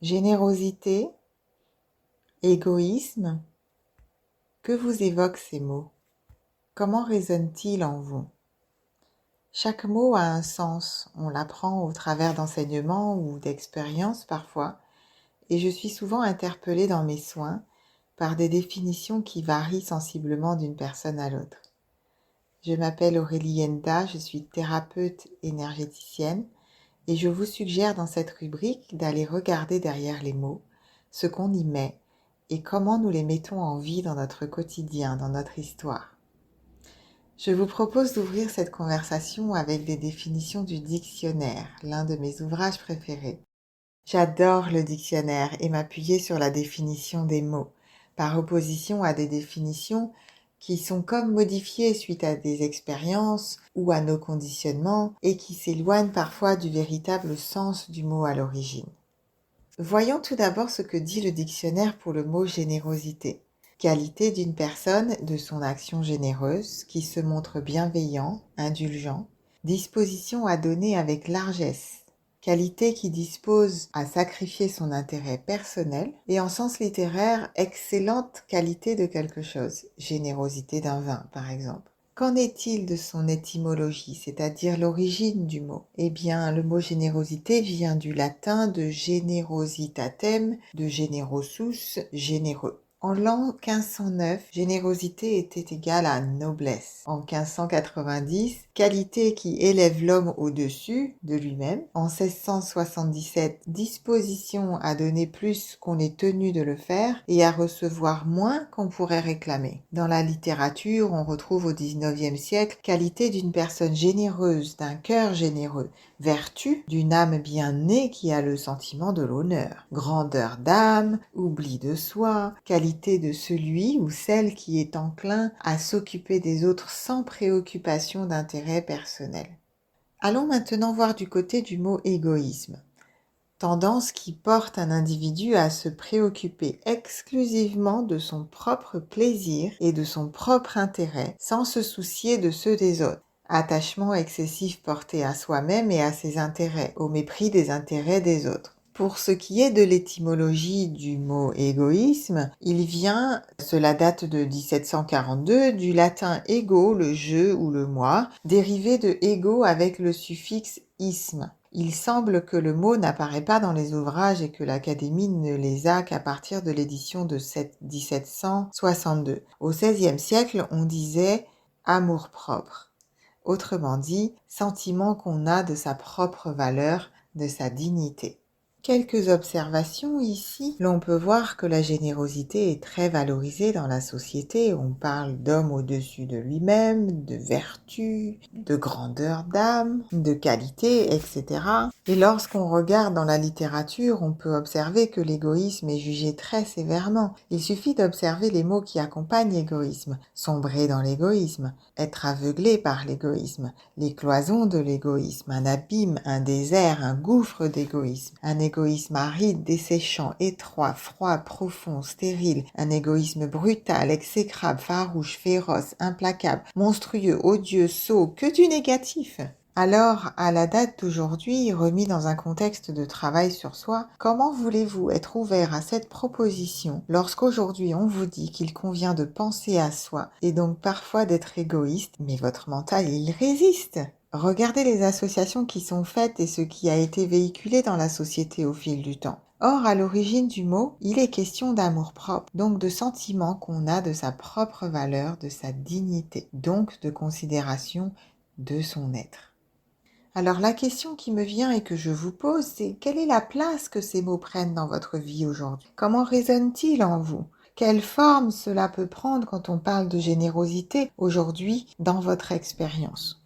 Générosité, égoïsme, que vous évoquent ces mots? Comment résonnent-ils en vous? Chaque mot a un sens, on l'apprend au travers d'enseignements ou d'expériences parfois, et je suis souvent interpellée dans mes soins par des définitions qui varient sensiblement d'une personne à l'autre. Je m'appelle Aurélie Yenda, je suis thérapeute énergéticienne et je vous suggère dans cette rubrique d'aller regarder derrière les mots, ce qu'on y met et comment nous les mettons en vie dans notre quotidien, dans notre histoire. Je vous propose d'ouvrir cette conversation avec des définitions du dictionnaire, l'un de mes ouvrages préférés. J'adore le dictionnaire et m'appuyer sur la définition des mots, par opposition à des définitions qui sont comme modifiées suite à des expériences ou à nos conditionnements et qui s'éloignent parfois du véritable sens du mot à l'origine. Voyons tout d'abord ce que dit le dictionnaire pour le mot générosité. Qualité d'une personne de son action généreuse qui se montre bienveillant, indulgent, disposition à donner avec largesse, qualité qui dispose à sacrifier son intérêt personnel et en sens littéraire, excellente qualité de quelque chose, générosité d'un vin par exemple. Qu'en est-il de son étymologie, c'est-à-dire l'origine du mot? Eh bien, le mot générosité vient du latin de generositatem, de generosus, généreux. En l'an 1509, générosité était égale à noblesse. En 1590, qualité qui élève l'homme au-dessus de lui-même. En 1677, disposition à donner plus qu'on est tenu de le faire et à recevoir moins qu'on pourrait réclamer. Dans la littérature, on retrouve au XIXe siècle qualité d'une personne généreuse, d'un cœur généreux, vertu d'une âme bien née qui a le sentiment de l'honneur, grandeur d'âme, oubli de soi, qualité de celui ou celle qui est enclin à s'occuper des autres sans préoccupation d'intérêt personnel. Allons maintenant voir du côté du mot égoïsme. Tendance qui porte un individu à se préoccuper exclusivement de son propre plaisir et de son propre intérêt sans se soucier de ceux des autres. Attachement excessif porté à soi-même et à ses intérêts, au mépris des intérêts des autres. Pour ce qui est de l'étymologie du mot égoïsme, il vient, cela date de 1742, du latin ego, le je ou le moi, dérivé de ego avec le suffixe isme. Il semble que le mot n'apparaît pas dans les ouvrages et que l'Académie ne les a qu'à partir de l'édition de 1762. Au XVIe siècle, on disait amour-propre. Autrement dit, sentiment qu'on a de sa propre valeur, de sa dignité. Quelques observations ici. L'on peut voir que la générosité est très valorisée dans la société. On parle d'homme au-dessus de lui-même, de vertu, de grandeur d'âme, de qualité, etc. Et lorsqu'on regarde dans la littérature, on peut observer que l'égoïsme est jugé très sévèrement. Il suffit d'observer les mots qui accompagnent l'égoïsme. Sombrer dans l'égoïsme, être aveuglé par l'égoïsme, les cloisons de l'égoïsme, un abîme, un désert, un gouffre d'égoïsme, un égoïsme aride, desséchant, étroit, froid, profond, stérile, un égoïsme brutal, exécrable, farouche, féroce, implacable, monstrueux, odieux, sot, que du négatif. Alors, à la date d'aujourd'hui, remis dans un contexte de travail sur soi, comment voulez-vous être ouvert à cette proposition lorsqu'aujourd'hui on vous dit qu'il convient de penser à soi et donc parfois d'être égoïste, mais votre mental il résiste? Regardez les associations qui sont faites et ce qui a été véhiculé dans la société au fil du temps. Or, à l'origine du mot, il est question d'amour-propre, donc de sentiment qu'on a de sa propre valeur, de sa dignité, donc de considération de son être. Alors la question qui me vient et que je vous pose, c'est quelle est la place que ces mots prennent dans votre vie aujourd'hui? Comment résonnent-ils en vous? Quelle forme cela peut prendre quand on parle de générosité aujourd'hui dans votre expérience?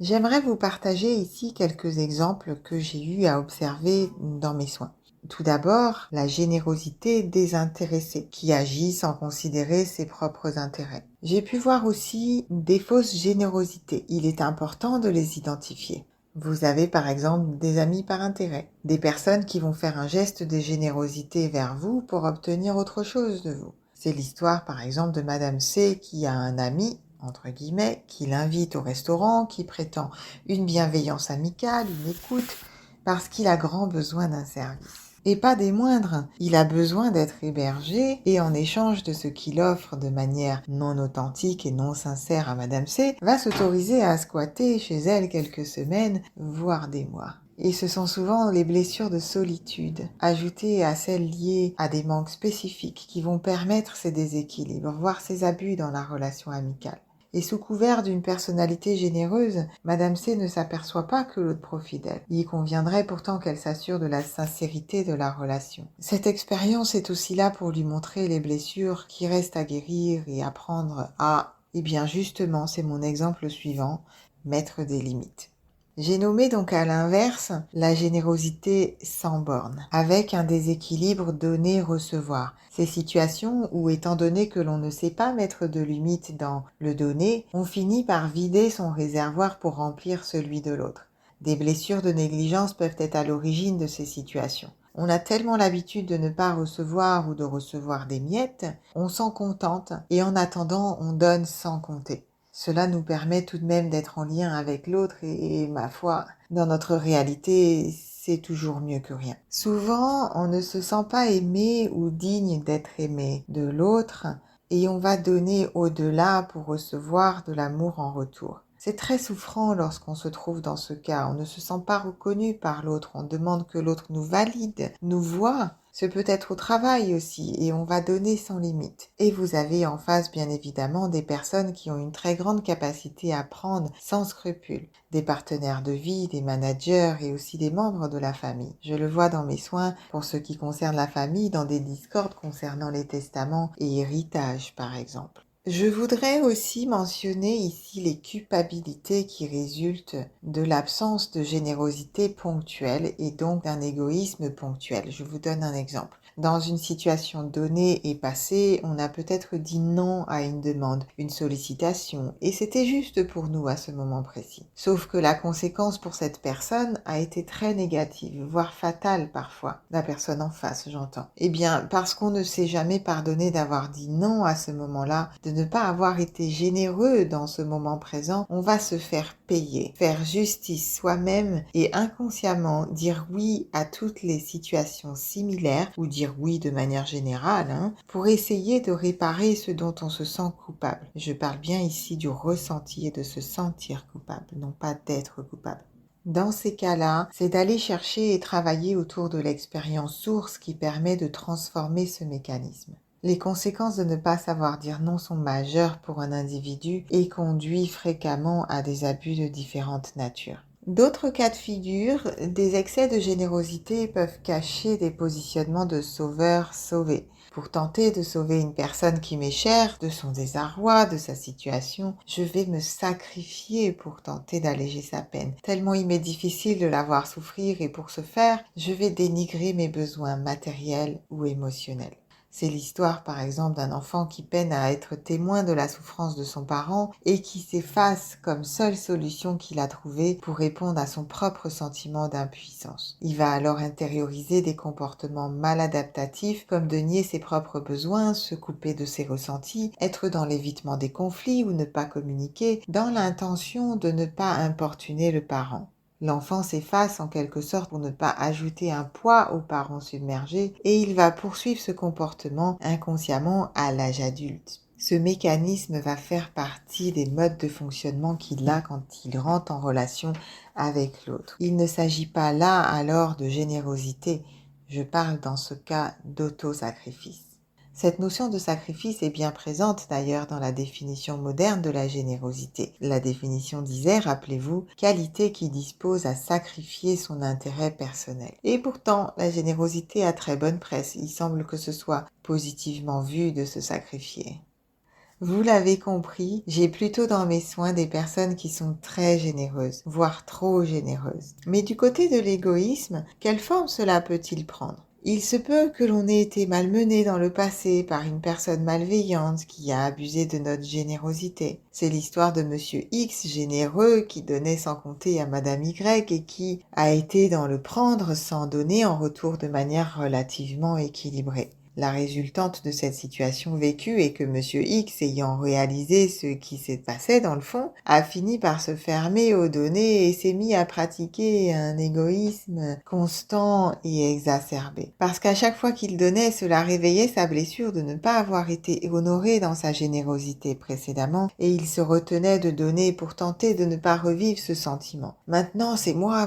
J'aimerais vous partager ici quelques exemples que j'ai eu à observer dans mes soins. Tout d'abord, la générosité désintéressée, qui agit sans considérer ses propres intérêts. J'ai pu voir aussi des fausses générosités. Il est important de les identifier. Vous avez par exemple des amis par intérêt, des personnes qui vont faire un geste de générosité vers vous pour obtenir autre chose de vous. C'est l'histoire par exemple de Madame C qui a un ami, entre guillemets, qui l'invite au restaurant, qui prétend une bienveillance amicale, une écoute, parce qu'il a grand besoin d'un service. Et pas des moindres. Il a besoin d'être hébergé et en échange de ce qu'il offre de manière non authentique et non sincère à Madame C, va s'autoriser à squatter chez elle quelques semaines, voire des mois. Et ce sont souvent les blessures de solitude, ajoutées à celles liées à des manques spécifiques, qui vont permettre ces déséquilibres, voire ces abus dans la relation amicale. Et sous couvert d'une personnalité généreuse, Madame C ne s'aperçoit pas que l'autre profite d'elle. Il conviendrait pourtant qu'elle s'assure de la sincérité de la relation. Cette expérience est aussi là pour lui montrer les blessures qui restent à guérir et apprendre à, eh bien justement, c'est mon exemple suivant, mettre des limites. J'ai nommé donc à l'inverse la générosité sans borne, avec un déséquilibre donner-recevoir. Ces situations où, étant donné que l'on ne sait pas mettre de limite dans le donner, on finit par vider son réservoir pour remplir celui de l'autre. Des blessures de négligence peuvent être à l'origine de ces situations. On a tellement l'habitude de ne pas recevoir ou de recevoir des miettes, on s'en contente et en attendant, on donne sans compter. Cela nous permet tout de même d'être en lien avec l'autre et, ma foi, dans notre réalité, c'est toujours mieux que rien. Souvent, on ne se sent pas aimé ou digne d'être aimé de l'autre et on va donner au-delà pour recevoir de l'amour en retour. C'est très souffrant lorsqu'on se trouve dans ce cas. On ne se sent pas reconnu par l'autre. On demande que l'autre nous valide, nous voit. Ce peut être au travail aussi et on va donner sans limite. Et vous avez en face bien évidemment des personnes qui ont une très grande capacité à prendre sans scrupule. Des partenaires de vie, des managers et aussi des membres de la famille. Je le vois dans mes soins pour ce qui concerne la famille, dans des discordes concernant les testaments et héritages par exemple. Je voudrais aussi mentionner ici les culpabilités qui résultent de l'absence de générosité ponctuelle et donc d'un égoïsme ponctuel. Je vous donne un exemple. Dans une situation donnée et passée, on a peut-être dit non à une demande, une sollicitation, et c'était juste pour nous à ce moment précis. Sauf que la conséquence pour cette personne a été très négative, voire fatale parfois. La personne en face, j'entends. Eh bien, parce qu'on ne s'est jamais pardonné d'avoir dit non à ce moment-là, de ne pas avoir été généreux dans ce moment présent, on va se faire payer, faire justice soi-même et inconsciemment dire oui à toutes les situations similaires ou dire oui de manière générale pour essayer de réparer ce dont on se sent coupable. Je parle bien ici du ressenti et de se sentir coupable, non pas d'être coupable. Dans ces cas-là, c'est d'aller chercher et travailler autour de l'expérience source qui permet de transformer ce mécanisme. Les conséquences de ne pas savoir dire non sont majeures pour un individu et conduisent fréquemment à des abus de différentes natures. D'autres cas de figure, des excès de générosité peuvent cacher des positionnements de sauveur-sauvé. Pour tenter de sauver une personne qui m'est chère, de son désarroi, de sa situation, je vais me sacrifier pour tenter d'alléger sa peine. Tellement il m'est difficile de la voir souffrir et pour ce faire, je vais dénigrer mes besoins matériels ou émotionnels. C'est l'histoire, par exemple, d'un enfant qui peine à être témoin de la souffrance de son parent et qui s'efface comme seule solution qu'il a trouvée pour répondre à son propre sentiment d'impuissance. Il va alors intérioriser des comportements maladaptatifs comme de nier ses propres besoins, se couper de ses ressentis, être dans l'évitement des conflits ou ne pas communiquer dans l'intention de ne pas importuner le parent. L'enfant s'efface en quelque sorte pour ne pas ajouter un poids aux parents submergés et il va poursuivre ce comportement inconsciemment à l'âge adulte. Ce mécanisme va faire partie des modes de fonctionnement qu'il a quand il rentre en relation avec l'autre. Il ne s'agit pas là alors de générosité, je parle dans ce cas d'autosacrifice. Cette notion de sacrifice est bien présente d'ailleurs dans la définition moderne de la générosité. La définition disait, rappelez-vous, qualité qui dispose à sacrifier son intérêt personnel. Et pourtant, la générosité a très bonne presse. Il semble que ce soit positivement vu de se sacrifier. Vous l'avez compris, j'ai plutôt dans mes soins des personnes qui sont très généreuses, voire trop généreuses. Mais du côté de l'égoïsme, quelle forme cela peut-il prendre ? Il se peut que l'on ait été malmené dans le passé par une personne malveillante qui a abusé de notre générosité. C'est l'histoire de Monsieur X généreux qui donnait sans compter à Madame Y et qui a été dans le prendre sans donner en retour de manière relativement équilibrée. la résultante de cette situation vécue est que Monsieur X, ayant réalisé ce qui s'est passé dans le fond, a fini par se fermer aux données et s'est mis à pratiquer un égoïsme constant et exacerbé. Parce qu'à chaque fois qu'il donnait, cela réveillait sa blessure de ne pas avoir été honoré dans sa générosité précédemment et il se retenait de donner pour tenter de ne pas revivre ce sentiment. Maintenant, c'est moi,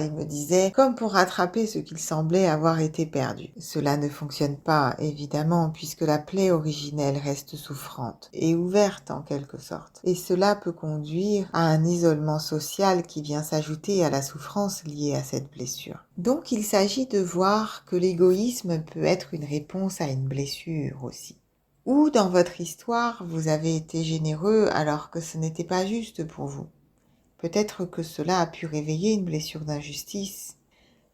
il me disait, comme pour rattraper ce qu'il semblait avoir été perdu. Cela ne fonctionne pas, évidemment, puisque la plaie originelle reste souffrante et ouverte en quelque sorte. Et cela peut conduire à un isolement social qui vient s'ajouter à la souffrance liée à cette blessure. Donc il s'agit de voir que l'égoïsme peut être une réponse à une blessure aussi. Ou dans votre histoire, vous avez été généreux alors que ce n'était pas juste pour vous. Peut-être que cela a pu réveiller une blessure d'injustice.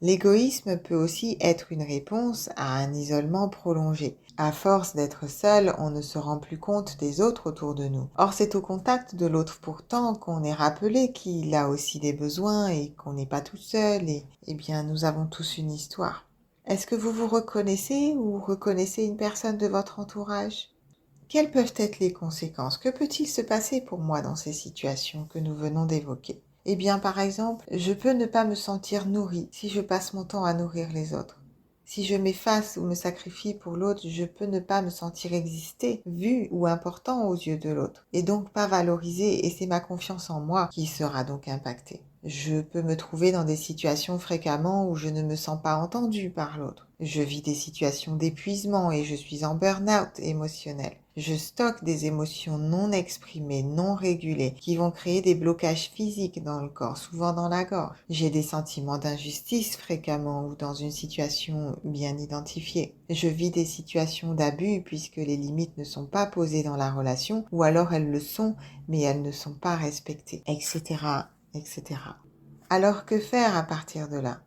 L'égoïsme peut aussi être une réponse à un isolement prolongé. À force d'être seul, on ne se rend plus compte des autres autour de nous. Or, c'est au contact de l'autre pourtant qu'on est rappelé qu'il a aussi des besoins et qu'on n'est pas tout seul et, bien, nous avons tous une histoire. Est-ce que vous vous reconnaissez ou reconnaissez une personne de votre entourage ? Quelles peuvent être les conséquences? Que peut-il se passer pour moi dans ces situations que nous venons d'évoquer? Eh bien, par exemple, je peux ne pas me sentir nourrie si je passe mon temps à nourrir les autres. Si je m'efface ou me sacrifie pour l'autre, je peux ne pas me sentir exister, vu ou important aux yeux de l'autre, et donc pas valorisée, et c'est ma confiance en moi qui sera donc impactée. Je peux me trouver dans des situations fréquemment où je ne me sens pas entendue par l'autre. Je vis des situations d'épuisement et je suis en burn-out émotionnel. Je stocke des émotions non exprimées, non régulées, qui vont créer des blocages physiques dans le corps, souvent dans la gorge. J'ai des sentiments d'injustice fréquemment ou dans une situation bien identifiée. Je vis des situations d'abus puisque les limites ne sont pas posées dans la relation ou alors elles le sont mais elles ne sont pas respectées, etc., etc. Alors que faire à partir de là?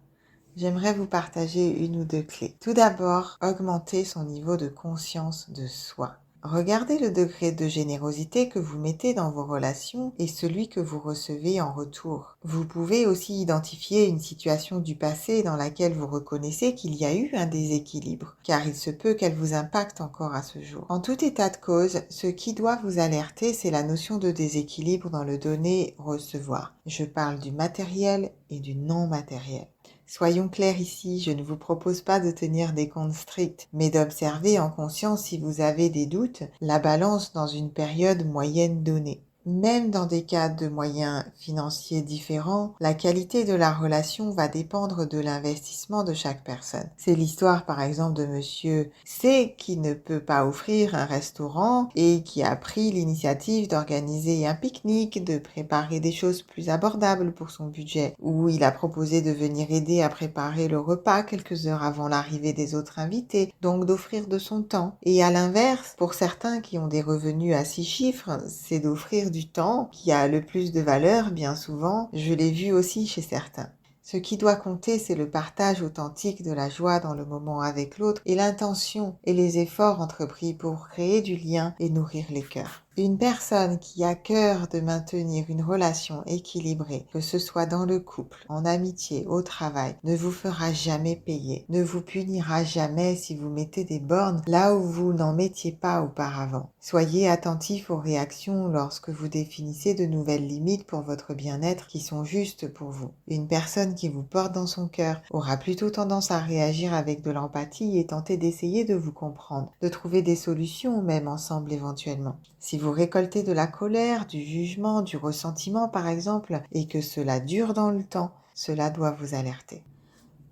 J'aimerais vous partager une ou deux clés. Tout d'abord, augmenter son niveau de conscience de soi. Regardez le degré de générosité que vous mettez dans vos relations et celui que vous recevez en retour. Vous pouvez aussi identifier une situation du passé dans laquelle vous reconnaissez qu'il y a eu un déséquilibre, car il se peut qu'elle vous impacte encore à ce jour. En tout état de cause, ce qui doit vous alerter, c'est la notion de déséquilibre dans le donner-recevoir. Je parle du matériel et du non matériel. Soyons clairs ici, je ne vous propose pas de tenir des comptes stricts, mais d'observer en conscience si vous avez des doutes, la balance dans une période moyenne donnée. Même dans des cas de moyens financiers différents, la qualité de la relation va dépendre de l'investissement de chaque personne. C'est l'histoire par exemple de monsieur C qui ne peut pas offrir un restaurant et qui a pris l'initiative d'organiser un pique-nique, de préparer des choses plus abordables pour son budget, ou il a proposé de venir aider à préparer le repas quelques heures avant l'arrivée des autres invités, donc d'offrir de son temps. Et à l'inverse, pour certains qui ont des revenus à 6 chiffres, c'est d'offrir du temps qui a le plus de valeur bien souvent, je l'ai vu aussi chez certains. Ce qui doit compter, c'est le partage authentique de la joie dans le moment avec l'autre et l'intention et les efforts entrepris pour créer du lien et nourrir les cœurs. Une personne qui a cœur de maintenir une relation équilibrée, que ce soit dans le couple, en amitié, au travail, ne vous fera jamais payer, ne vous punira jamais si vous mettez des bornes là où vous n'en mettiez pas auparavant. Soyez attentif aux réactions lorsque vous définissez de nouvelles limites pour votre bien-être qui sont justes pour vous. Une personne qui vous porte dans son cœur aura plutôt tendance à réagir avec de l'empathie et tenter d'essayer de vous comprendre, de trouver des solutions même ensemble éventuellement. Si vous récoltez de la colère, du jugement, du ressentiment par exemple, et que cela dure dans le temps, cela doit vous alerter.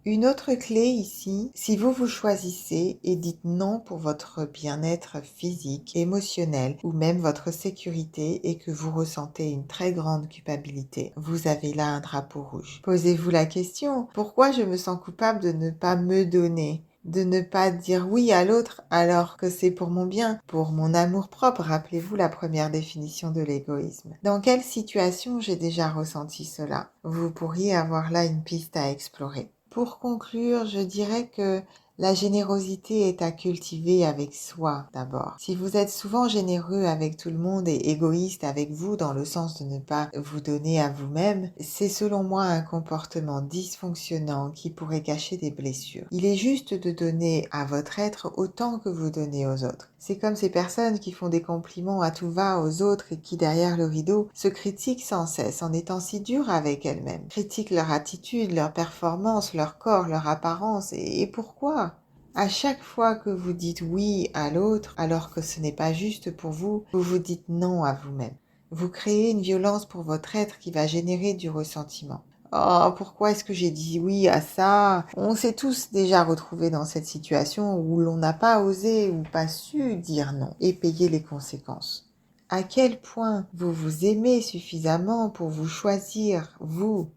Une autre clé ici, si vous vous choisissez et dites non pour votre bien-être physique, émotionnel ou même votre sécurité et que vous ressentez une très grande culpabilité, vous avez là un drapeau rouge. Posez-vous la question, pourquoi je me sens coupable de ne pas me donner ? De ne pas dire oui à l'autre alors que c'est pour mon bien, pour mon amour-propre. Rappelez-vous la première définition de l'égoïsme. Dans quelle situation j'ai déjà ressenti cela? Vous pourriez avoir là une piste à explorer. Pour conclure, je dirais que La générosité est à cultiver avec soi d'abord. Si vous êtes souvent généreux avec tout le monde et égoïste avec vous dans le sens de ne pas vous donner à vous-même, c'est selon moi un comportement dysfonctionnant qui pourrait cacher des blessures. Il est juste de donner à votre être autant que vous donnez aux autres. C'est comme ces personnes qui font des compliments à tout va aux autres et qui derrière le rideau se critiquent sans cesse en étant si dures avec elles-mêmes, critiquent leur attitude, leur performance, leur corps, leur apparence et pourquoi? À chaque fois que vous dites oui à l'autre, alors que ce n'est pas juste pour vous, vous vous dites non à vous-même. Vous créez une violence pour votre être qui va générer du ressentiment. Oh, pourquoi est-ce que j'ai dit oui à ça? On s'est tous déjà retrouvés dans cette situation où l'on n'a pas osé ou pas su dire non et payer les conséquences. À quel point vous vous aimez suffisamment pour vous choisir, vous?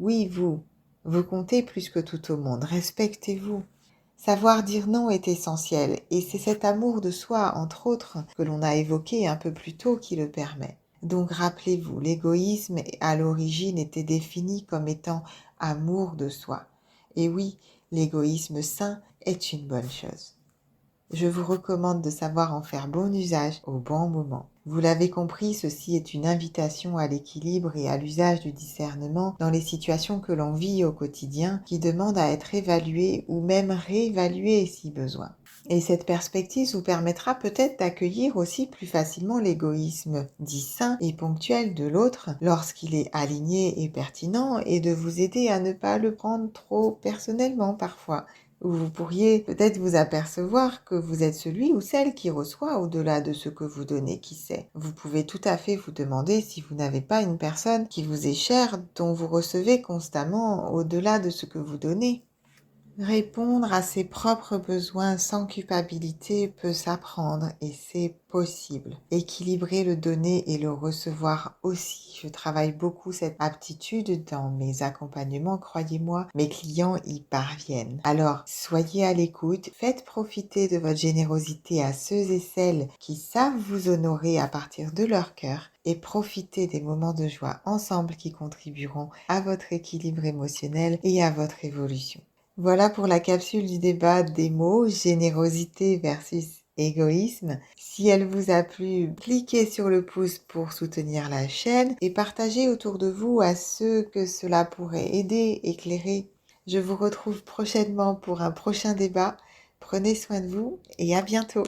Oui, vous. Vous comptez plus que tout au monde. Respectez-vous. Savoir dire non est essentiel et c'est cet amour de soi, entre autres, que l'on a évoqué un peu plus tôt qui le permet. Donc rappelez-vous, l'égoïsme à l'origine était défini comme étant amour de soi. Et oui, l'égoïsme sain est une bonne chose. Je vous recommande de savoir en faire bon usage au bon moment. Vous l'avez compris, ceci est une invitation à l'équilibre et à l'usage du discernement dans les situations que l'on vit au quotidien qui demandent à être évaluées ou même réévaluées si besoin. Et cette perspective vous permettra peut-être d'accueillir aussi plus facilement l'égoïsme dit sain et ponctuel de l'autre lorsqu'il est aligné et pertinent et de vous aider à ne pas le prendre trop personnellement parfois où vous pourriez peut-être vous apercevoir que vous êtes celui ou celle qui reçoit au-delà de ce que vous donnez, qui sait. Vous pouvez tout à fait vous demander si vous n'avez pas une personne qui vous est chère, dont vous recevez constamment au-delà de ce que vous donnez. Répondre à ses propres besoins sans culpabilité peut s'apprendre et c'est possible. Équilibrer le donner et le recevoir aussi. Je travaille beaucoup cette aptitude dans mes accompagnements, croyez-moi, mes clients y parviennent. Alors, soyez à l'écoute, faites profiter de votre générosité à ceux et celles qui savent vous honorer à partir de leur cœur et profitez des moments de joie ensemble qui contribueront à votre équilibre émotionnel et à votre évolution. Voilà pour la capsule du débat des mots générosité versus égoïsme. Si elle vous a plu, cliquez sur le pouce pour soutenir la chaîne et partagez autour de vous à ceux que cela pourrait aider, éclairer. Je vous retrouve prochainement pour un prochain débat. Prenez soin de vous et à bientôt.